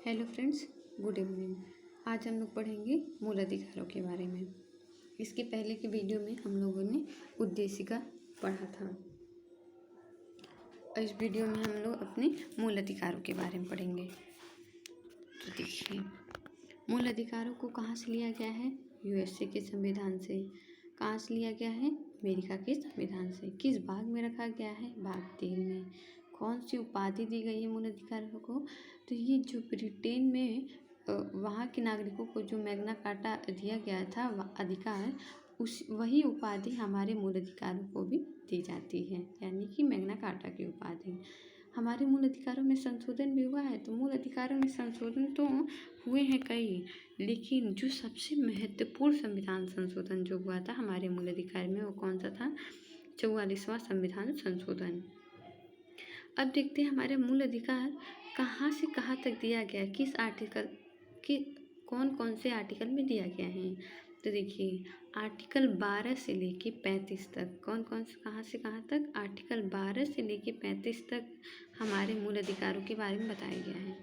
Hello friends, good evening. आज हम लोग पढ़ेंगे मूल अधिकारों के बारे में। इसके पहले की वीडियो में हम लोगों ने उद्देशिका पढ़ा था। इस वीडियो में हम लोग अपने मूल अधिकारों के बारे में पढ़ेंगे। तो देखिए, मूल अधिकारों को कहाँ से लिया गया है? यूएसए के संविधान से। कहाँ से लिया गया है? अमेरिका के संविधान से। किस भाग में रखा गया है? भाग 3 में। कौन सी उपाधि दी गई है मूल अधिकारों को? तो ये जो ब्रिटेन में वहाँ के नागरिकों को जो मैग्ना कार्टा दिया गया था अधिकार, वही उपाधि हमारे मूल अधिकारों को भी दी जाती है, यानी कि मैग्ना कार्टा की उपाधि। हमारे मूल अधिकारों में संशोधन भी हुआ है। तो मूल अधिकारों में संशोधन तो हुए हैं कई, लेकिन जो सबसे महत्वपूर्ण संविधान संशोधन जो हुआ था हमारे मूल अधिकार में, वो कौन सा था? 44वां संविधान संशोधन। अब देखते हैं हमारे मूल अधिकार कहाँ से कहाँ तक दिया गया, किस आर्टिकल के कौन कौन से आर्टिकल में दिया गया है। तो देखिए, आर्टिकल 12 से लेके 35 तक, कौन कौन से कहाँ से कहाँ तक? आर्टिकल 12 से लेके 35 तक हमारे मूल अधिकारों के बारे में बताया गया है।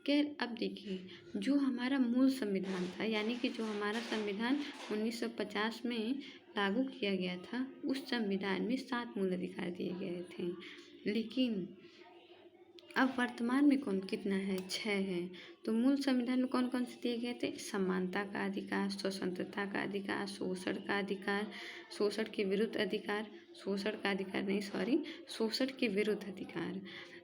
खैर, अब देखिए, जो हमारा मूल संविधान था, यानी कि जो हमारा संविधान 1950 में लागू किया गया था, उस संविधान में 7 मूल अधिकार दिए गए थे। लेकिन अब वर्तमान में कितना है? 6 है। तो मूल संविधान में कौन कौन से दिए गए थे? समानता का अधिकार, स्वतंत्रता का अधिकार, शोषण का अधिकार, शोषण के विरुद्ध अधिकार, शोषण के विरुद्ध अधिकार,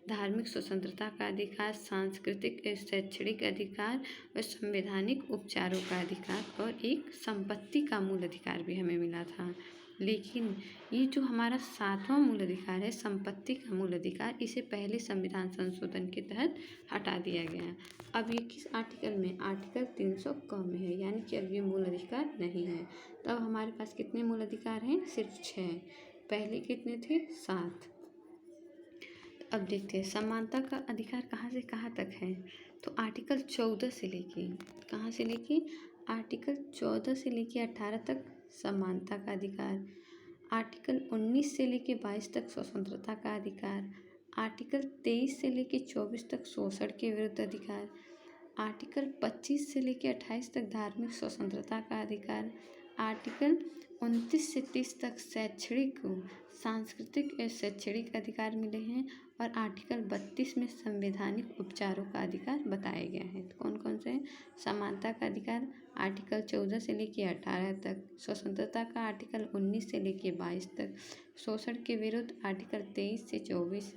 धार्मिक स्वतंत्रता का अधिकार, सांस्कृतिक शैक्षणिक अधिकार और संवैधानिक उपचारों का अधिकार, और एक संपत्ति का मूल अधिकार भी हमें मिला था। लेकिन ये जो हमारा 7वां मूल अधिकार है, संपत्ति का मूल अधिकार, इसे पहले संविधान संशोधन के तहत हटा दिया गया। अब ये किस आर्टिकल में? आर्टिकल 300 क में है, यानी कि अब ये मूल अधिकार नहीं है। तो अब हमारे पास कितने मूल अधिकार हैं? सिर्फ 6। पहले कितने थे? 7। अब देखते हैं समानता का अधिकार कहाँ से कहाँ तक है। तो आर्टिकल 14 से लेके, कहाँ से लेके? आर्टिकल 14 से लेके 18 तक समानता का अधिकार, आर्टिकल 19 से लेके 22 तक स्वतंत्रता का अधिकार, आर्टिकल 23 से लेके 24 तक शोषण के विरुद्ध अधिकार, आर्टिकल 25 से लेके 28 तक धार्मिक स्वतंत्रता का अधिकार, आर्टिकल 29 से 30 तक शैक्षणिक, सांस्कृतिक और शैक्षणिक अधिकार मिले हैं, और आर्टिकल 32 में संवैधानिक उपचारों का अधिकार बताया गया है। तो कौन कौन से हैं? समानता का अधिकार आर्टिकल 14 से लेके 18 तक, स्वतंत्रता का आर्टिकल 19 से लेके 22 तक, शोषण के विरुद्ध आर्टिकल 23 से 24,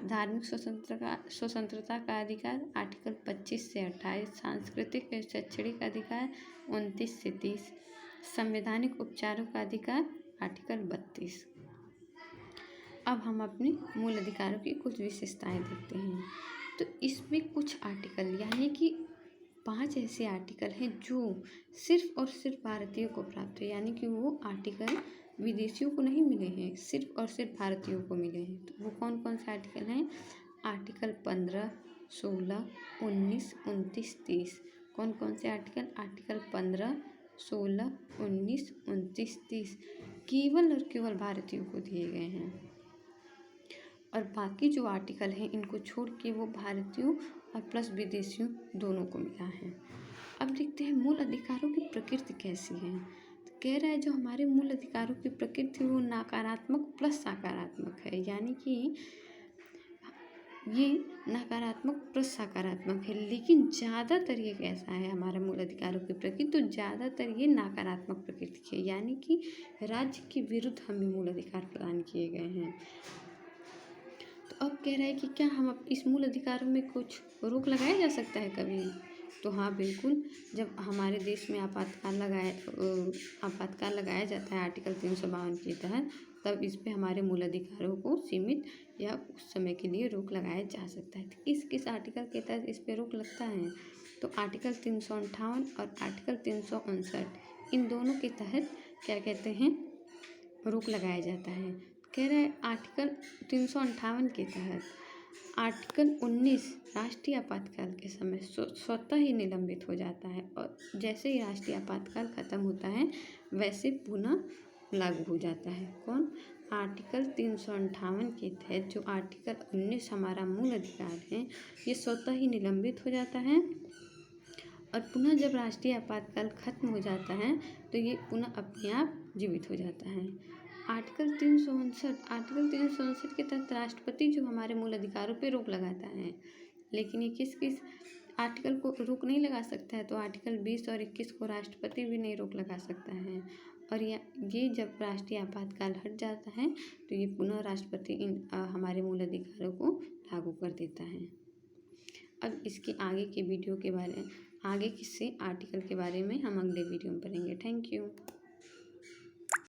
धार्मिक स्वतंत्रता का अधिकार आर्टिकल 25 से 28, सांस्कृतिक और शैक्षणिक अधिकार 29 से 30, संवैधानिक उपचारों का अधिकार आर्टिकल 32। अब हम अपने मूल अधिकारों की कुछ विशेषताएं देखते हैं। तो इसमें कुछ आर्टिकल, यानी कि 5 ऐसे आर्टिकल हैं जो सिर्फ और सिर्फ भारतीयों को प्राप्त है, यानी कि वो आर्टिकल विदेशियों को नहीं मिले हैं, सिर्फ और सिर्फ भारतीयों को मिले हैं। तो वो कौन कौन से आर्टिकल हैं? आर्टिकल 15, 16, 19, 29, 30। कौन कौन से आर्टिकल? आर्टिकल 15, 16, 19, 29, 30 केवल और केवल भारतीयों को दिए गए हैं, और बाकी जो आर्टिकल हैं इनको छोड़ के वो भारतीयों और प्लस विदेशियों दोनों को मिला है। अब देखते हैं मूल अधिकारों की प्रकृति कैसी है। तो कह रहा है जो हमारे मूल अधिकारों की प्रकृति वो नकारात्मक प्लस सकारात्मक है, यानी कि ये नकारात्मक प्लस सकारात्मक है। लेकिन ज़्यादातर ये कैसा है हमारा मूल अधिकारों की प्रकृति? तो ज़्यादातर ये नकारात्मक प्रकृति की है, यानी कि राज्य के विरुद्ध हमें मूल अधिकार प्रदान किए गए हैं। तो अब कह रहा है कि क्या हम इस मूल अधिकारों में कुछ रोक लगाया जा सकता है कभी? तो हाँ, बिल्कुल। जब हमारे देश में आपातकाल लगाया जाता है आर्टिकल 352 के तहत, तब इस पे हमारे मूल अधिकारों को सीमित या उस समय के लिए रोक लगाया जा सकता है। तो किस किस आर्टिकल के तहत इस पे रोक लगता है? तो आर्टिकल 358 और आर्टिकल 359, इन दोनों के तहत क्या कहते हैं? रोक लगाया जाता है। कह रहा है आर्टिकल 358 के तहत आर्टिकल 19 राष्ट्रीय आपातकाल के समय स्वतः ही निलंबित हो जाता है, और जैसे ही राष्ट्रीय आपातकाल खत्म होता है वैसे पुनः लागू हो जाता है। कौन? आर्टिकल 358 के तहत जो आर्टिकल 19 हमारा मूल अधिकार है, ये स्वतः ही निलंबित हो जाता है और पुनः जब राष्ट्रीय आपातकाल खत्म हो जाता है तो ये पुनः अपने आप जीवित हो जाता है। आर्टिकल 359 के तहत राष्ट्रपति जो हमारे मूल अधिकारों पे रोक लगाता है, लेकिन ये किस किस आर्टिकल को रोक नहीं लगा सकता है, तो आर्टिकल 20 और 21 को राष्ट्रपति भी नहीं रोक लगा सकता है। और ये जब राष्ट्रीय आपातकाल हट जाता है तो ये पुनः राष्ट्रपति हमारे मूल अधिकारों को लागू कर देता है। अब इसके आगे के वीडियो के बारे में, आगे किसी आर्टिकल के बारे में हम अगले वीडियो में पढ़ेंगे। Thank you.